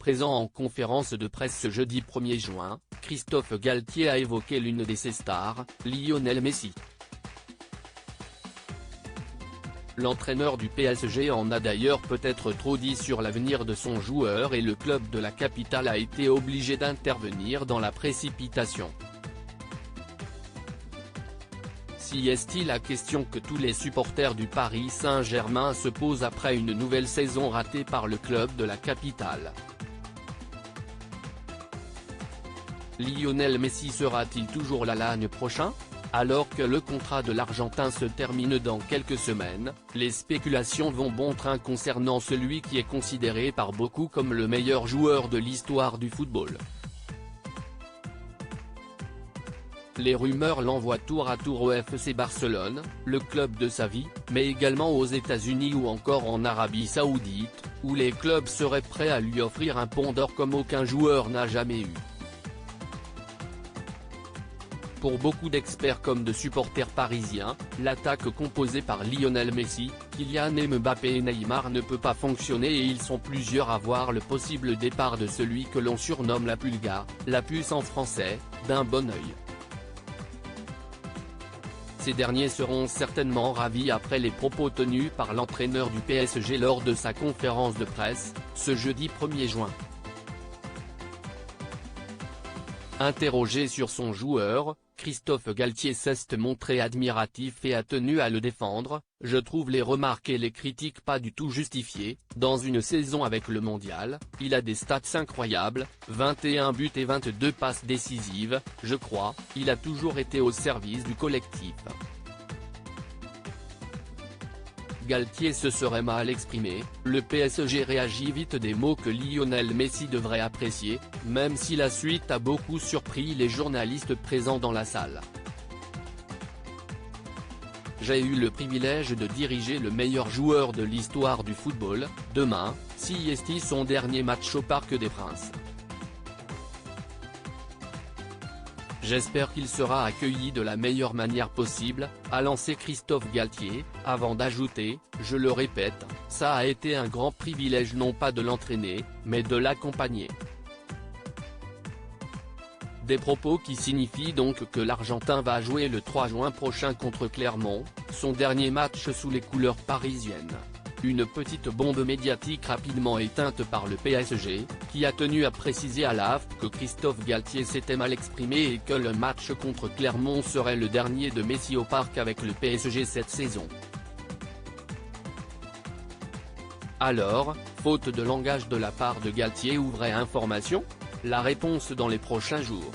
Présent en conférence de presse ce jeudi 1er juin, Christophe Galtier a évoqué l'une de ses stars, Lionel Messi. L'entraîneur du PSG en a d'ailleurs peut-être trop dit sur l'avenir de son joueur et le club de la capitale a été obligé d'intervenir dans la précipitation. Si est-il la question que tous les supporters du Paris Saint-Germain se posent après une nouvelle saison ratée par le club de la capitale. Lionel Messi sera-t-il toujours là l'année prochaine ? Alors que le contrat de l'Argentin se termine dans quelques semaines, les spéculations vont bon train concernant celui qui est considéré par beaucoup comme le meilleur joueur de l'histoire du football. Les rumeurs l'envoient tour à tour au FC Barcelone, le club de sa vie, mais également aux États-Unis ou encore en Arabie Saoudite, où les clubs seraient prêts à lui offrir un pont d'or comme aucun joueur n'a jamais eu. Pour beaucoup d'experts comme de supporters parisiens, l'attaque composée par Lionel Messi, Kylian Mbappé et Neymar ne peut pas fonctionner et ils sont plusieurs à voir le possible départ de celui que l'on surnomme la Pulga, la puce en français, d'un bon œil. Ces derniers seront certainement ravis après les propos tenus par l'entraîneur du PSG lors de sa conférence de presse, ce jeudi 1er juin. Interrogé sur son joueur, Christophe Galtier s'est montré admiratif et a tenu à le défendre. « Je trouve les remarques et les critiques pas du tout justifiées, dans une saison avec le mondial, il a des stats incroyables, 21 buts et 22 passes décisives, je crois, il a toujours été au service du collectif. » Galtier se serait mal exprimé, le PSG réagit vite des mots que Lionel Messi devrait apprécier, même si la suite a beaucoup surpris les journalistes présents dans la salle. J'ai eu le privilège de diriger le meilleur joueur de l'histoire du football, demain, si est son dernier match au Parc des Princes. J'espère qu'il sera accueilli de la meilleure manière possible, a lancé Christophe Galtier, avant d'ajouter, je le répète, ça a été un grand privilège non pas de l'entraîner, mais de l'accompagner. Des propos qui signifient donc que l'Argentin va jouer le 3 juin prochain contre Clermont, son dernier match sous les couleurs parisiennes. Une petite bombe médiatique rapidement éteinte par le PSG, qui a tenu à préciser à l'AFP que Christophe Galtier s'était mal exprimé et que le match contre Clermont serait le dernier de Messi au parc avec le PSG cette saison. Alors, faute de langage de la part de Galtier ou vraie information ? La réponse dans les prochains jours.